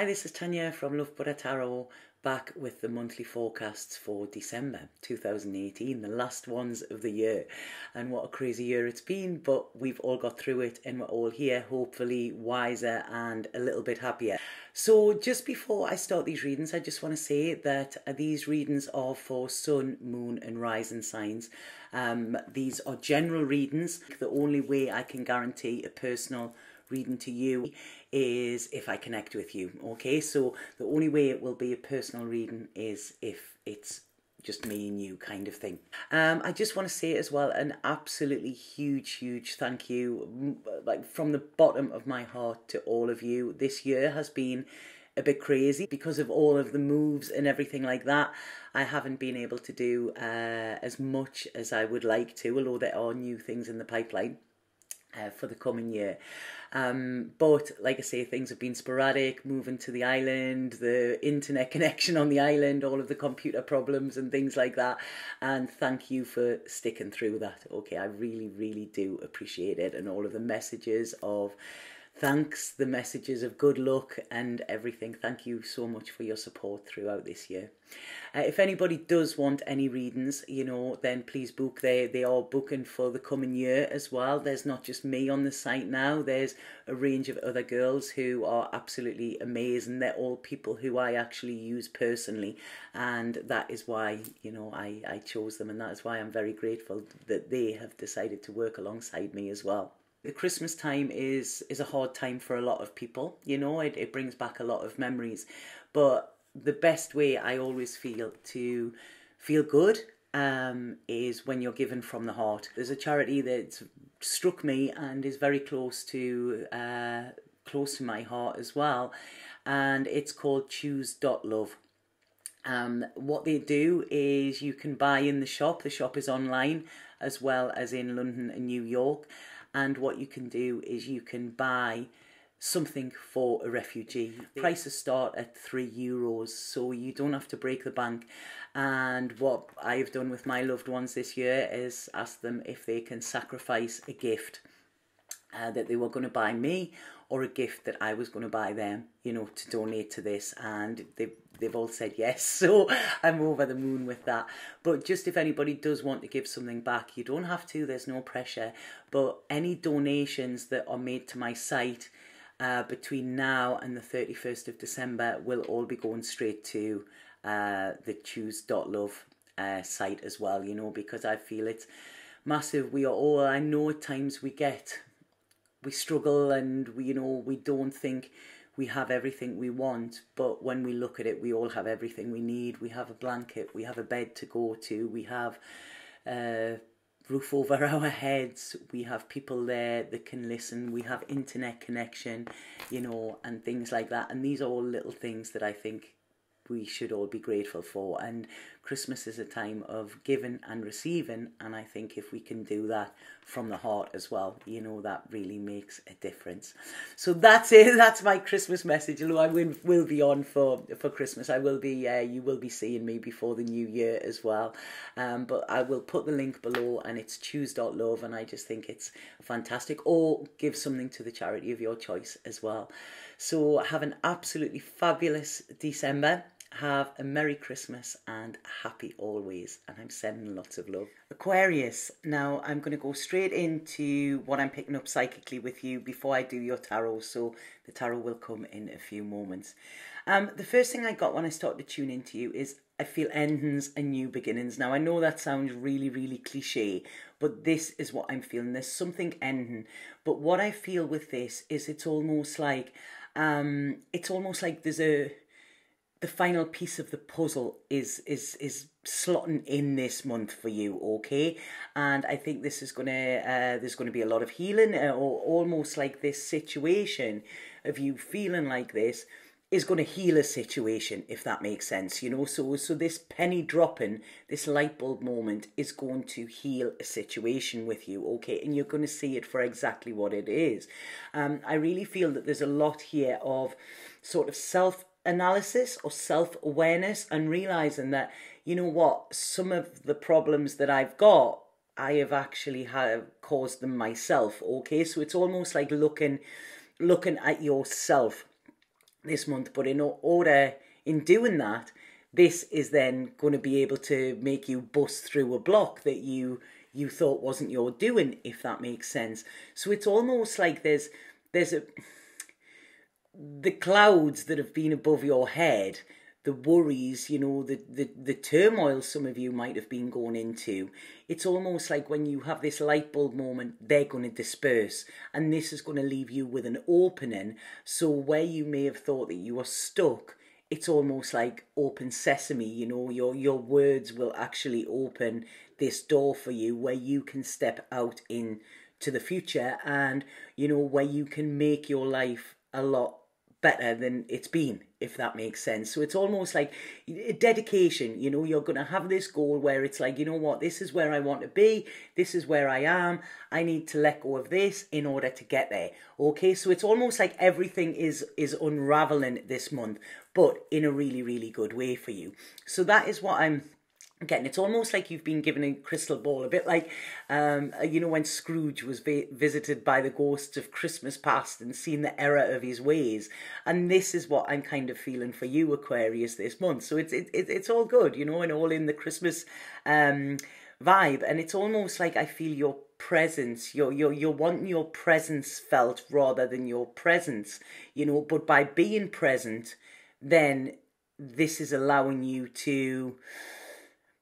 Hi, this is Tanya from Love Buddha Tarot, back with the monthly forecasts for December 2018, the last ones of the year. And what a crazy year it's been, but we've all got through it and we're all here, hopefully wiser and a little bit happier. So just before I start these readings, I just want to say that these readings are for sun, moon and rising signs. These are general readings. The only way I can guarantee a personal reading to you is if I connect with you. Okay, so the only way it will be a personal reading is if it's just me and you kind of thing. I just want to say as well an absolutely huge thank you, like from the bottom of my heart, to all of you. This year has been a bit crazy because of all of the moves and everything like that. I haven't been able to do as much as I would like to, although there are new things in the pipeline for the coming year. But like I say, things have been sporadic, moving to the island, the internet connection on the island, all of the computer problems and things like that. And thank you for sticking through that. Okay, I really do appreciate it, and all of the messages of thanks, the messages of good luck and everything. Thank you so much for your support throughout this year. If anybody does want any readings, you know, then please book. They are booking for the coming year as well. There's not just me on the site now. There's a range of other girls who are absolutely amazing. They're all people who I actually use personally, and that is why, you know, I chose them, and that is why I'm very grateful that they have decided to work alongside me as well. The Christmas time is a hard time for a lot of people, you know, it brings back a lot of memories. But the best way I always feel to feel good is when you're given from the heart. There's a charity that struck me and is very close to my heart as well, and it's called choose.love. What they do is you can buy in the shop. The shop is online as well as in London and New York. And what you can do is you can buy something for a refugee. Prices start at €3, so you don't have to break the bank. And what I've done with my loved ones this year is ask them if they can sacrifice a gift that they were going to buy me, or a gift that I was going to buy them, you know, to donate to this, and they've all said yes, so I'm over the moon with that. But just if anybody does want to give something back, you don't have to, there's no pressure, but any donations that are made to my site between now and the 31st of December will all be going straight to the choose.love site as well, you know, because I feel it's massive. We are all, I know at times we struggle and we don't think we have everything we want, but when we look at it, we all have everything we need. We have a blanket, we have a bed to go to, we have a roof over our heads, we have people there that can listen, we have internet connection, you know, and things like that. And these are all little things that I think we should all be grateful for. And Christmas is a time of giving and receiving, and I think if we can do that from the heart as well, you know, that really makes a difference. So that's it. That's my Christmas message. Although I will be on for Christmas. I will be you will be seeing me before the new year as well. But I will put the link below, and it's choose.love, and I just think it's fantastic. Or give something to the charity of your choice as well. So have an absolutely fabulous December. Have a Merry Christmas and happy always, and I'm sending lots of love. Aquarius, now I'm going to go straight into what I'm picking up psychically with you before I do your tarot, so the tarot will come in a few moments. The first thing I got when I started to tune into you is I feel endings and new beginnings. Now I know that sounds really cliche, but this is what I'm feeling. There's something ending, but what I feel with this is it's almost like there's the final piece of the puzzle is slotting in this month for you, okay? And I think this is there's gonna be a lot of healing, or almost like this situation of you feeling like this is going to heal a situation, if that makes sense, you know. So this penny dropping, this light bulb moment is going to heal a situation with you, okay? And you're going to see it for exactly what it is. I really feel that there's a lot here of sort of self-analysis or self-awareness, and realising that, you know what, some of the problems that I've got, I have actually caused them myself, okay? So it's almost like looking at yourself this month. But in doing that, this is then going to be able to make you bust through a block that you thought wasn't your doing, if that makes sense. So it's almost like there's the clouds that have been above your head, the worries, the turmoil some of you might have been going into. It's almost like when you have this light bulb moment, they're going to disperse, and this is going to leave you with an opening. So where you may have thought that you were stuck, it's almost like open sesame, your words will actually open this door for you where you can step out into the future, and, where you can make your life a lot better than it's been, if that makes sense. So it's almost like a dedication, you're going to have this goal where it's like, this is where I want to be, this is where I am, I need to let go of this in order to get there. Okay, so it's almost like everything is unraveling this month, but in a really, really good way for you. So that is what I'm getting. It's almost like you've been given a crystal ball, a bit like, when Scrooge was visited by the ghosts of Christmas past and seen the error of his ways. And this is what I'm kind of feeling for you, Aquarius, this month. So it's all good, and all in the Christmas vibe. And it's almost like I feel your presence, you're wanting your presence felt rather than your presence, but by being present, then this is allowing you to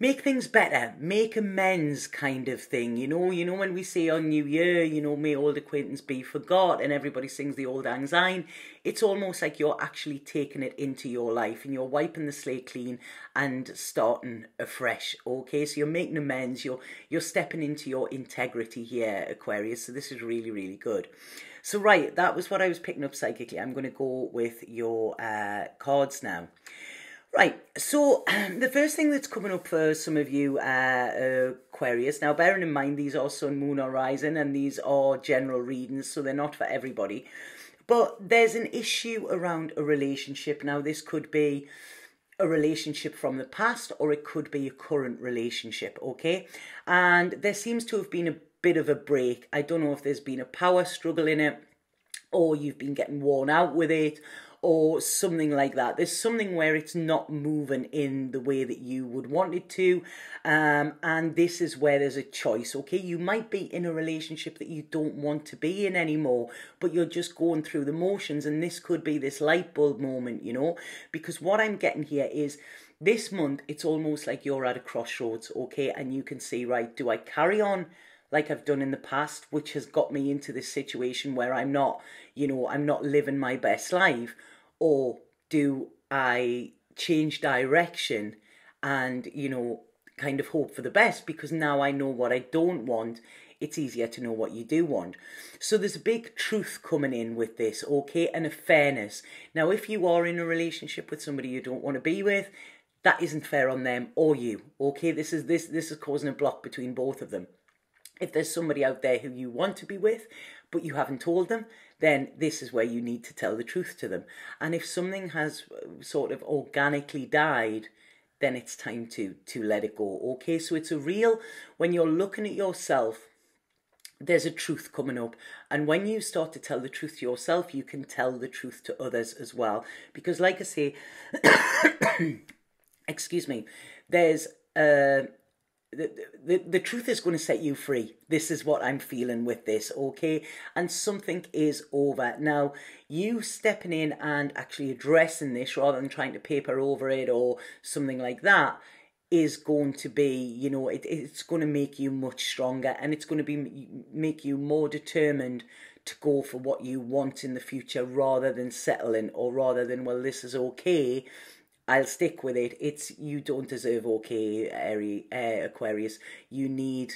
make things better, make amends kind of thing, when we say on New Year, may old acquaintance be forgot, and everybody sings the old lang syne, it's almost like you're actually taking it into your life and you're wiping the slate clean and starting afresh, okay? So you're making amends, you're stepping into your integrity here, Aquarius, so this is really, really good. So right, that was what I was picking up psychically. I'm going to go with your cards now. Right, so the first thing that's coming up for some of you Aquarius, now bearing in mind these are Sun, Moon or Rising, and these are general readings, so they're not for everybody. But there's an issue around a relationship. Now this could be a relationship from the past, or it could be a current relationship, okay? And there seems to have been a bit of a break. I don't know if there's been a power struggle in it, or you've been getting worn out with it, or something like that. There's something where it's not moving in the way that you would want it to, and this is where there's a choice, okay? You might be in a relationship that you don't want to be in anymore, but you're just going through the motions, and this could be this light bulb moment, because what I'm getting here is this month, it's almost like you're at a crossroads, okay? And you can see, right, do I carry on like I've done in the past, which has got me into this situation where I'm not living my best life, or do I change direction and, kind of hope for the best, because now I know what I don't want. It's easier to know what you do want. So there's a big truth coming in with this, okay, and a fairness. Now, if you are in a relationship with somebody you don't want to be with, that isn't fair on them or you, okay? This is causing a block between both of them. If there's somebody out there who you want to be with, but you haven't told them, then this is where you need to tell the truth to them. And if something has sort of organically died, then it's time to let it go, okay? So it's a real, when you're looking at yourself, there's a truth coming up. And when you start to tell the truth to yourself, you can tell the truth to others as well. Because like I say, excuse me, there's the truth is going to set you free. This is what I'm feeling with this, okay? And something is over. Now, you stepping in and actually addressing this rather than trying to paper over it or something like that is going to be, it's going to make you much stronger, and it's going to make you more determined to go for what you want in the future rather than settling, or rather than, well, this is okay, I'll stick with it. It's, you don't deserve okay, Aquarius. You need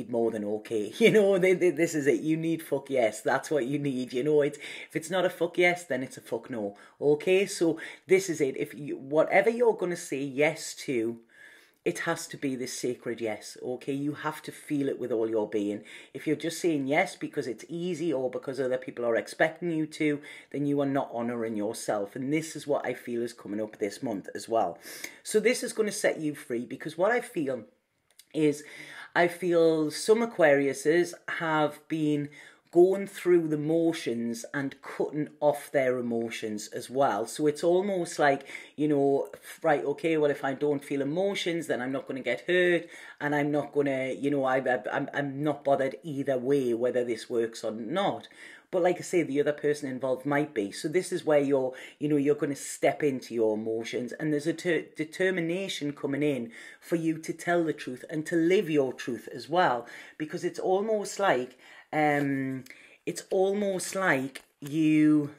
more than okay. This is it. You need fuck yes. That's what you need. If it's not a fuck yes, then it's a fuck no. Okay, so this is it. Whatever you're going to say yes to, it has to be this sacred yes, okay? You have to feel it with all your being. If you're just saying yes because it's easy or because other people are expecting you to, then you are not honouring yourself. And this is what I feel is coming up this month as well. So this is going to set you free, because what I feel is, I feel some Aquariuses have been going through the motions and cutting off their emotions as well. So it's almost like, you know, right, okay, well, if I don't feel emotions, then I'm not going to get hurt, and I'm not going to, you know, I'm not bothered either way, whether this works or not. But like I say, the other person involved might be. So this is where you're going to step into your emotions, and there's a determination coming in for you to tell the truth and to live your truth as well, because it's almost like you,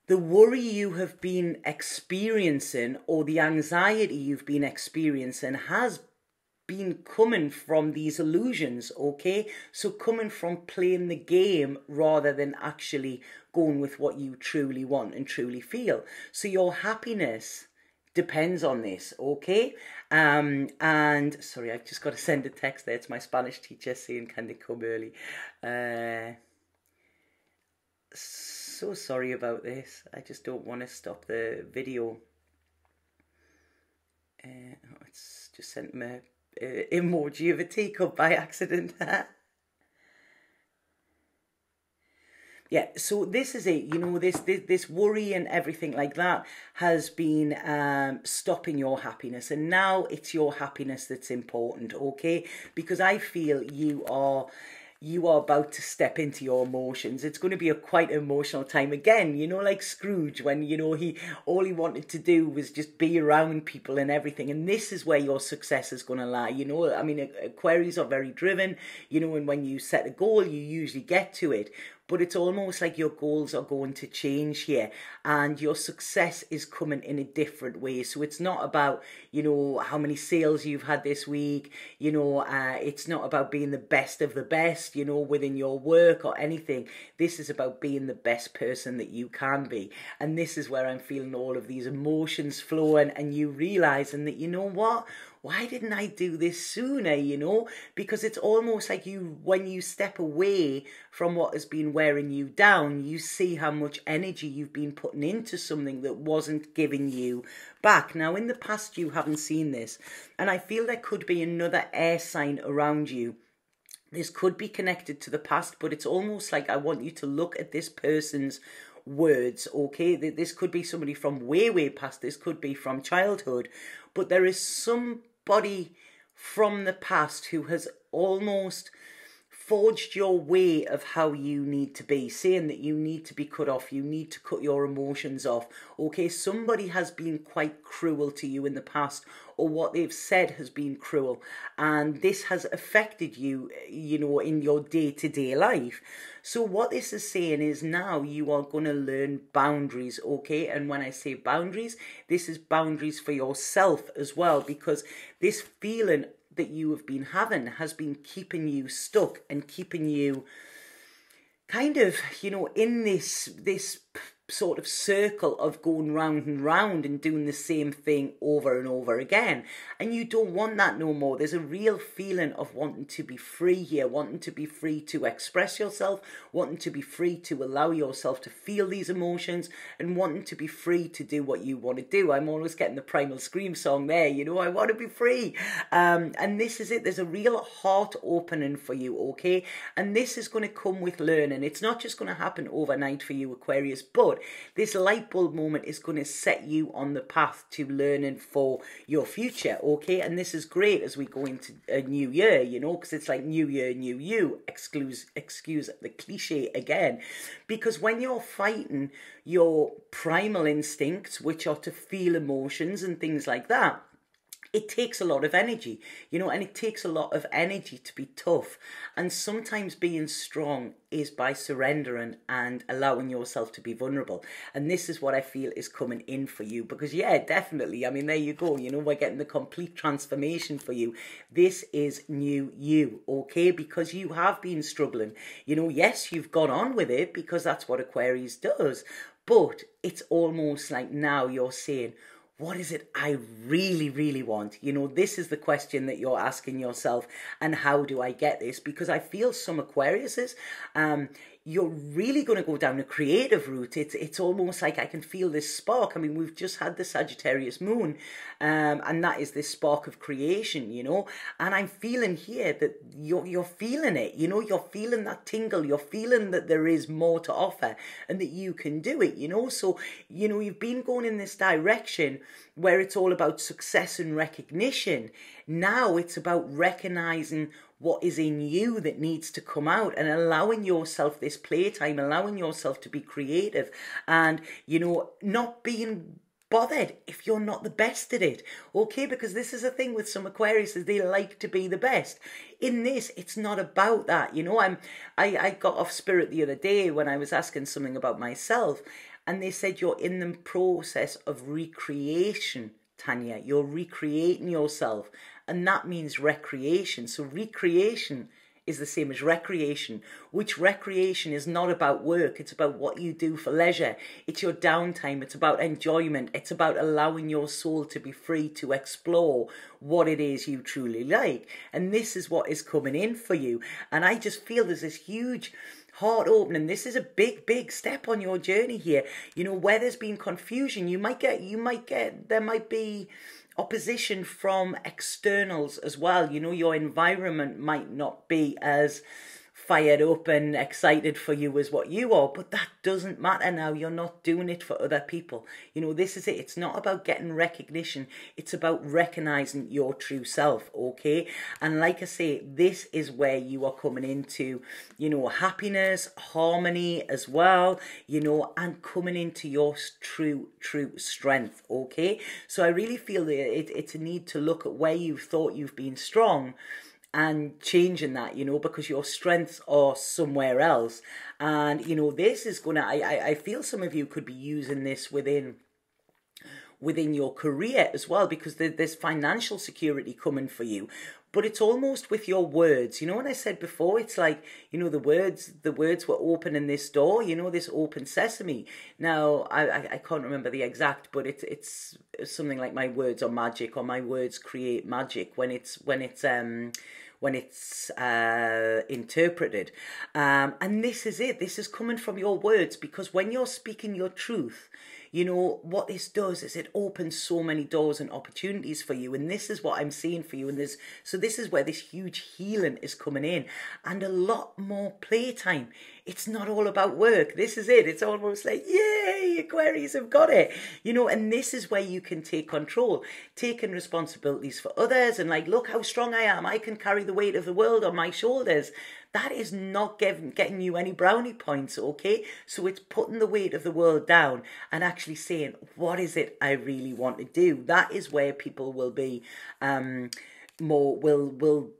the worry you have been experiencing, or the anxiety you've been experiencing, has been coming from these illusions, okay? So coming from playing the game rather than actually going with what you truly want and truly feel. So your happiness depends on this, okay? And sorry, I've just got to send a text there to my Spanish teacher saying, can they come early? So sorry about this. I just don't want to stop the video. It's just sent me an emoji of a teacup by accident. Yeah, so this is it, you know, this worry and everything like that has been stopping your happiness, and now it's your happiness that's important, okay? Because I feel you are about to step into your emotions. It's going to be a quite emotional time again, you know, like Scrooge, when, you know, all he wanted to do was just be around people and everything. And this is where your success is going to lie, you know. I mean, Aquarius are very driven, you know, and when you set a goal, you usually get to it. But it's almost like your goals are going to change here, and your success is coming in a different way. So it's not about, you know, how many sales you've had this week, you know, it's not about being the best of the best, you know, within your work or anything. This is about being the best person that you can be. And this is where I'm feeling all of these emotions flowing, and you realizing that, you know what? Why didn't I do this sooner, you know? Because it's almost like when you step away from what has been wearing you down, you see how much energy you've been putting into something that wasn't giving you back. Now, in the past, you haven't seen this, and I feel there could be another air sign around you. This could be connected to the past, but it's almost like I want you to look at this person's words, okay? This could be somebody from way, way past. This could be from childhood. But there is somebody from the past who has almost forged your way of how you need to be, saying that you need to be cut off, you need to cut your emotions off, okay? Somebody has been quite cruel to you in the past, or what they've said has been cruel, and this has affected you, you know, in your day-to-day life. So what this is saying is now you are going to learn boundaries, okay? And when I say boundaries, this is boundaries for yourself as well, because this feeling that you have been having has been keeping you stuck and keeping you kind of, you know, in this sort of circle of going round and round and doing the same thing over and over again. And you don't want that no more. There's a real feeling of wanting to be free here, wanting to be free to express yourself, wanting to be free to allow yourself to feel these emotions, and wanting to be free to do what you want to do. I'm always getting the Primal Scream song there, you know, I want to be free. And this is it. There's a real heart opening for you, okay? And this is going to come with learning. It's not just going to happen overnight for you, Aquarius, but this light bulb moment is going to set you on the path to learning for your future, okay? And this is great as we go into a new year, you know, because it's like new year, new you, excuse the cliche again. Because when you're fighting your primal instincts, which are to feel emotions and things like that, it takes a lot of energy, you know, and it takes a lot of energy to be tough. And sometimes being strong is by surrendering and allowing yourself to be vulnerable. And this is what I feel is coming in for you, because yeah, definitely, I mean, there you go, you know, we're getting the complete transformation for you. This is new you, okay? Because you have been struggling, you know, yes, you've gone on with it because that's what Aquarius does, but it's almost like now you're saying, what is it I really, really want? You know, this is the question that you're asking yourself. And how do I get this? Because I feel some Aquariuses, you're really going to go down a creative route. It's almost like I can feel this spark. I mean, we've just had the Sagittarius moon, and that is this spark of creation, you know. And I'm feeling here that you're feeling it, you know. You're feeling that tingle. You're feeling that there is more to offer and that you can do it, you know. So, you know, you've been going in this direction where it's all about success and recognition. Now it's about recognizing what is in you that needs to come out and allowing yourself this playtime, allowing yourself to be creative and, you know, not being bothered if you're not the best at it, okay? Because this is a thing with some Aquariuses, they like to be the best. In this, it's not about that, you know. I got off spirit the other day when I was asking something about myself, and they said you're in the process of recreation, Tanya. You're recreating yourself, and that means recreation. So recreation is the same as recreation, which recreation is not about work. It's about what you do for leisure. It's your downtime. It's about enjoyment. It's about allowing your soul to be free to explore what it is you truly like. And this is what is coming in for you. And I just feel there's this huge heart opening. This is a big step on your journey here. You know, where there's been confusion, there might be opposition from externals as well. You know, your environment might not be as fired up and excited for you as what you are, but that doesn't matter now. You're not doing it for other people. You know, this is it. It's not about getting recognition. It's about recognizing your true self, okay? And like I say, this is where you are coming into, you know, happiness, harmony as well, you know, and coming into your true strength, okay? So I really feel that it's a need to look at where you've thought you've been strong and changing that, you know, because your strengths are somewhere else. And, you know, this is gonna, I feel some of you could be using this within your career as well, because there's financial security coming for you. But it's almost with your words. You know what I said before? It's like, you know, the words were opening this door, you know, this open sesame. Now, I can't remember the exact, but it's something like my words are magic, or my words create magic when it's interpreted. And this is it. This is coming from your words, because when you're speaking your truth, you know, what this does is it opens so many doors and opportunities for you. And this is what I'm seeing for you. And this is where this huge healing is coming in, and a lot more playtime. It's not all about work. This is it. It's almost like, yay, Aquarius have got it. You know, and this is where you can take control, taking responsibilities for others, and like, look how strong I am. I can carry the weight of the world on my shoulders. That is not getting you any brownie points, okay? So it's putting the weight of the world down and actually saying, what is it I really want to do? That is where people will be you'll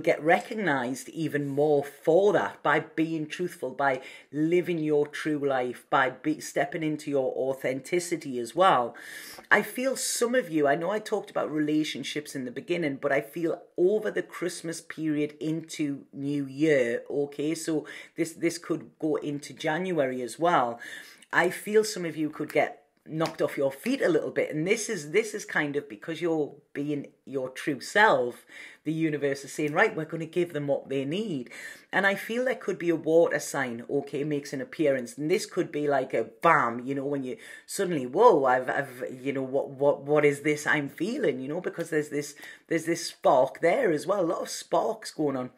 get recognized even more for that, by being truthful, by living your true life, by stepping into your authenticity as well. I feel some of you, I know I talked about relationships in the beginning, but I feel over the Christmas period into New Year, okay, so this could go into January as well. I feel some of you could get knocked off your feet a little bit, and this is kind of because you're being your true self. The universe is saying, right, we're going to give them what they need. And I feel there could be a water sign, okay, makes an appearance, and this could be like a bam, you know, when you suddenly, whoa, I've you know, what is this I'm feeling, you know, because there's this spark there as well, a lot of sparks going on.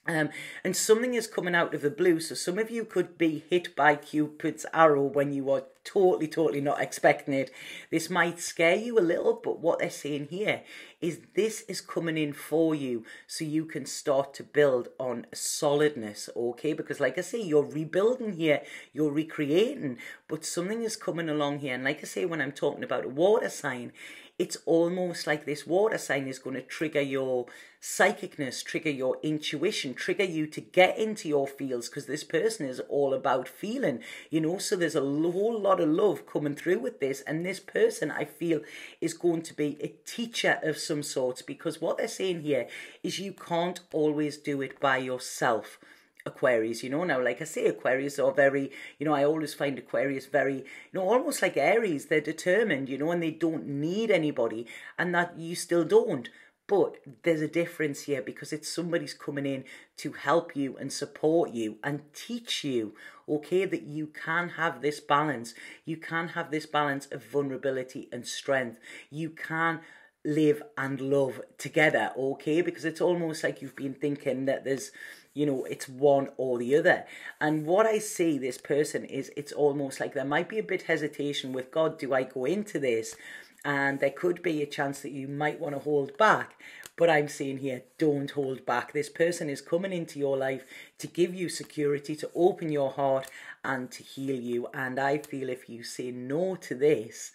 And something is coming out of the blue. So some of you could be hit by Cupid's arrow when you are totally not expecting it. This might scare you a little, but what they're saying here is this is coming in for you so you can start to build on solidness, okay? Because like I say, you're rebuilding here, you're recreating, but something is coming along here. And like I say, when I'm talking about a water sign, it's almost like this water sign is going to trigger your psychicness, trigger your intuition, trigger you to get into your feels, because this person is all about feeling, you know, so there's a whole lot of love coming through with this. And this person, I feel, is going to be a teacher of some sort, because what they're saying here is you can't always do it by yourself, Aquarius, you know. Now, like I say, Aquarius are very, you know, I always find Aquarius very, you know, almost like Aries. They're determined, you know, and they don't need anybody, and that you still don't. But there's a difference here because it's somebody's coming in to help you and support you and teach you, okay, that you can have this balance. You can have this balance of vulnerability and strength. You can live and love together, okay? Because it's almost like you've been thinking that there's, you know, it's one or the other. And what I see this person is, it's almost like there might be a bit hesitation with, God, do I go into this? And there could be a chance that you might want to hold back. But I'm saying here, don't hold back. This person is coming into your life to give you security, to open your heart and to heal you. And I feel if you say no to this,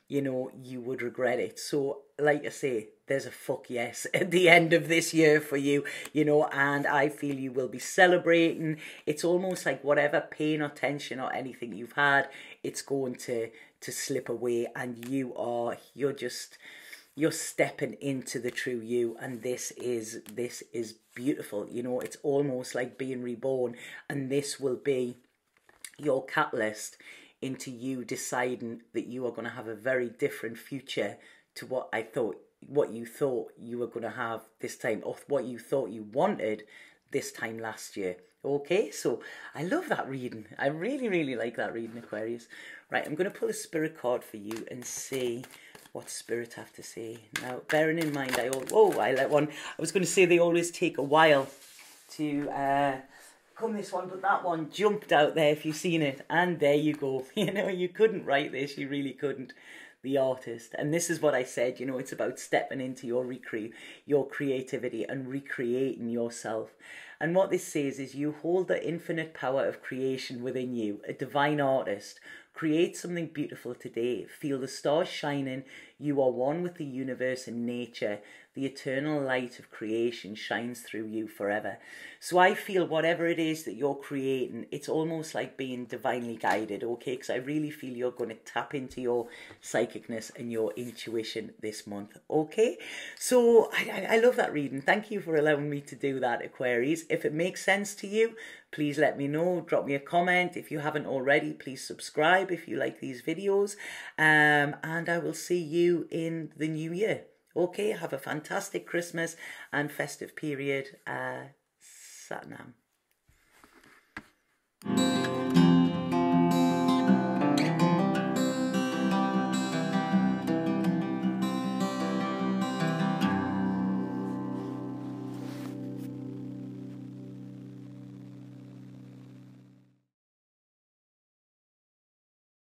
you know, you would regret it. So, like I say, there's a fuck yes at the end of this year for you, you know, and I feel you will be celebrating. It's almost like whatever pain or tension or anything you've had, it's going to slip away, and you're stepping into the true you, and this is beautiful. You know, it's almost like being reborn, and this will be your catalyst into you deciding that you are going to have a very different future to what you thought you were going to have this time, or what you thought you wanted this time last year. Okay, so I love that reading. I really, really like that reading, Aquarius. Right, I'm going to pull a spirit card for you and see what spirit have to say. Now, bearing in mind, I was going to say they always take a while to come this one, but that one jumped out there if you've seen it, and there you go. You know, you couldn't write this, you really couldn't. The artist. And this is what I said, you know, it's about stepping into your creativity and recreating yourself. And what this says is, you hold the infinite power of creation within you, a divine artist. Create something beautiful today. Feel the stars shining. You are one with the universe and nature. The eternal light of creation shines through you forever. So I feel whatever it is that you're creating, it's almost like being divinely guided, okay? Because I really feel you're going to tap into your psychicness and your intuition this month, okay? So I love that reading. Thank you for allowing me to do that, Aquarius. If it makes sense to you, please let me know. Drop me a comment. If you haven't already, please subscribe if you like these videos. And I will see you in the new year. Okay, have a fantastic Christmas and festive period. Satnam.